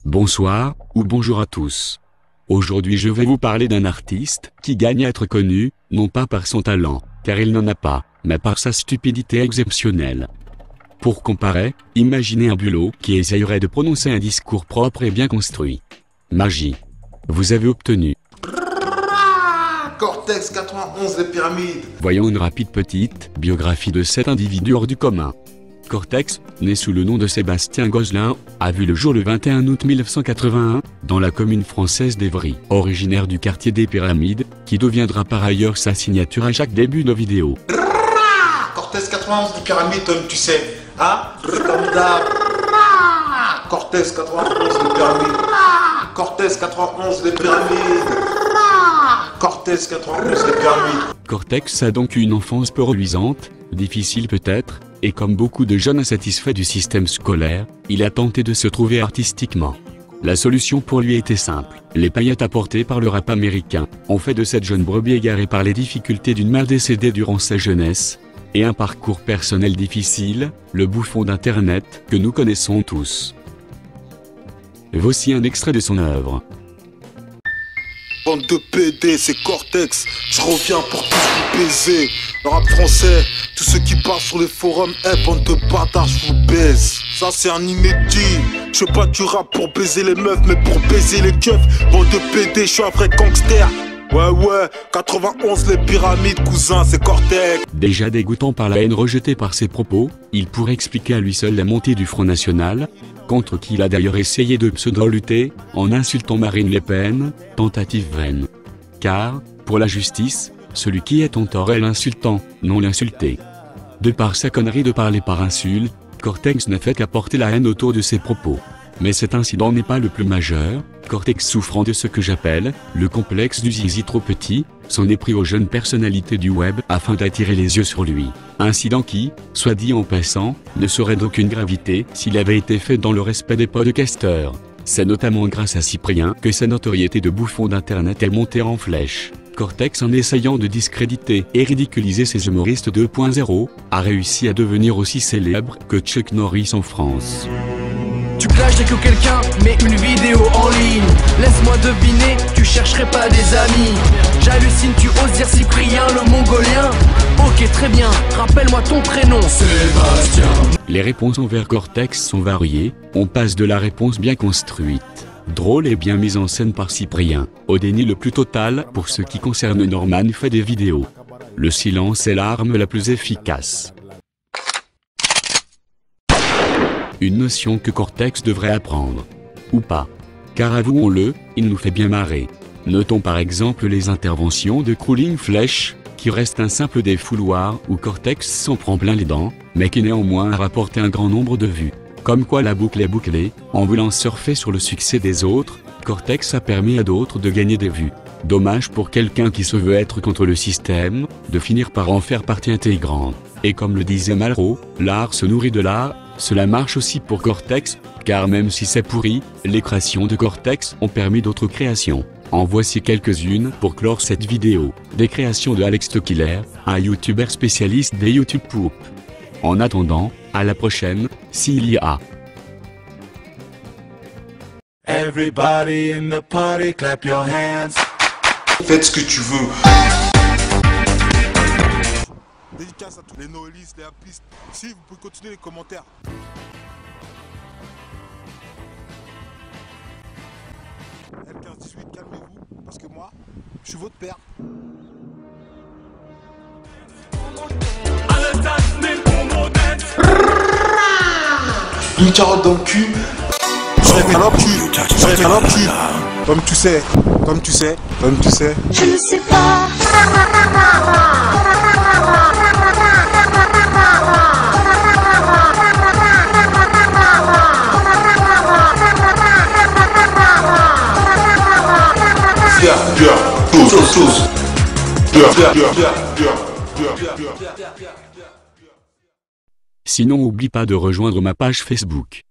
Bonsoir, ou bonjour à tous. Aujourd'hui je vais vous parler d'un artiste qui gagne à être connu, non pas par son talent, car il n'en a pas, mais par sa stupidité exceptionnelle. Pour comparer, imaginez un bulot qui essayerait de prononcer un discours propre et bien construit. Magie. Vous avez obtenu. Cortex 91, les pyramides. Voyons une rapide petite biographie de cet individu hors du commun. Cortex, né sous le nom de Sébastien Gozlin, a vu le jour le 21 août 1981, dans la commune française d'Evry, originaire du quartier des Pyramides, qui deviendra par ailleurs sa signature à chaque début de vidéo. Cortex 91, les pyramides, Tom, tu sais. Hein? Comme d'hab. Cortex 91, les pyramides. Cortex 91, les pyramides. Cortex 91, les pyramides. Cortex a donc eu une enfance peu reluisante, difficile peut-être, et comme beaucoup de jeunes insatisfaits du système scolaire, il a tenté de se trouver artistiquement. La solution pour lui était simple. Les paillettes apportées par le rap américain ont fait de cette jeune brebis égarée par les difficultés d'une mère décédée durant sa jeunesse, et un parcours personnel difficile, le bouffon d'Internet que nous connaissons tous. Voici un extrait de son œuvre. Bande de PD, c'est Cortex, je reviens pour tous vous baiser. Le rap français, tous ceux qui parlent sur les forums, bande de bâtards, je vous baise. Ça c'est un inédit, je fais pas du rap pour baiser les meufs, mais pour baiser les keufs. Bande de PD, je suis un vrai gangster. Ouais, 91 les pyramides, cousin, c'est Cortex. Déjà dégoûtant par la haine rejetée par ses propos, il pourrait expliquer à lui seul la montée du Front National, contre qui il a d'ailleurs essayé de pseudo-lutter, en insultant Marine Le Pen, tentative vaine. Car, pour la justice, celui qui est en tort est l'insultant, non l'insulté. De par sa connerie de parler par insulte, Cortex n'a fait qu'apporter la haine autour de ses propos. Mais cet incident n'est pas le plus majeur, Cortex souffrant de ce que j'appelle le complexe du zizi trop petit, s'en est pris aux jeunes personnalités du web afin d'attirer les yeux sur lui. Incident qui, soit dit en passant, ne serait d'aucune gravité s'il avait été fait dans le respect des podcasteurs. C'est notamment grâce à Cyprien que sa notoriété de bouffon d'internet est montée en flèche. Cortex, en essayant de discréditer et ridiculiser ses humoristes 2.0, a réussi à devenir aussi célèbre que Chuck Norris en France. Tu clashes dès que quelqu'un met une vidéo en ligne. Laisse-moi deviner, tu chercherais pas des amis. J'hallucine, tu oses dire Cyprien le mongolien. Ok, très bien, rappelle-moi ton prénom. Sébastien. Les réponses envers Cortex sont variées, on passe de la réponse bien construite, drôle et bien mise en scène par Cyprien, au déni le plus total pour ce qui concerne Norman fait des vidéos. Le silence est l'arme la plus efficace. Une notion que Cortex devrait apprendre. Ou pas. Car avouons-le, il nous fait bien marrer. Notons par exemple les interventions de Crawling Flèche, qui reste un simple défouloir où Cortex s'en prend plein les dents, mais qui néanmoins a rapporté un grand nombre de vues. Comme quoi la boucle est bouclée, en voulant surfer sur le succès des autres, Cortex a permis à d'autres de gagner des vues. Dommage pour quelqu'un qui se veut être contre le système, de finir par en faire partie intégrante. Et comme le disait Malraux, l'art se nourrit de l'art. Cela marche aussi pour Cortex, car même si c'est pourri, les créations de Cortex ont permis d'autres créations. En voici quelques-unes pour clore cette vidéo. Des créations de Alex the Killer, un youtubeur spécialiste des YouTube Poop. En attendant, à la prochaine, s'il y a. Everybody in the party, clap your hands. Faites ce que tu veux. Dédicace à tous les noélistes, les apistes. Si, vous pouvez continuer les commentaires. L1518, calmez-vous, parce que moi, je suis votre père. Une carotte dans le cul. Je vais faire le cul. Comme tu sais. Je ne sais pas. Sinon n'oublie pas de rejoindre ma page Facebook.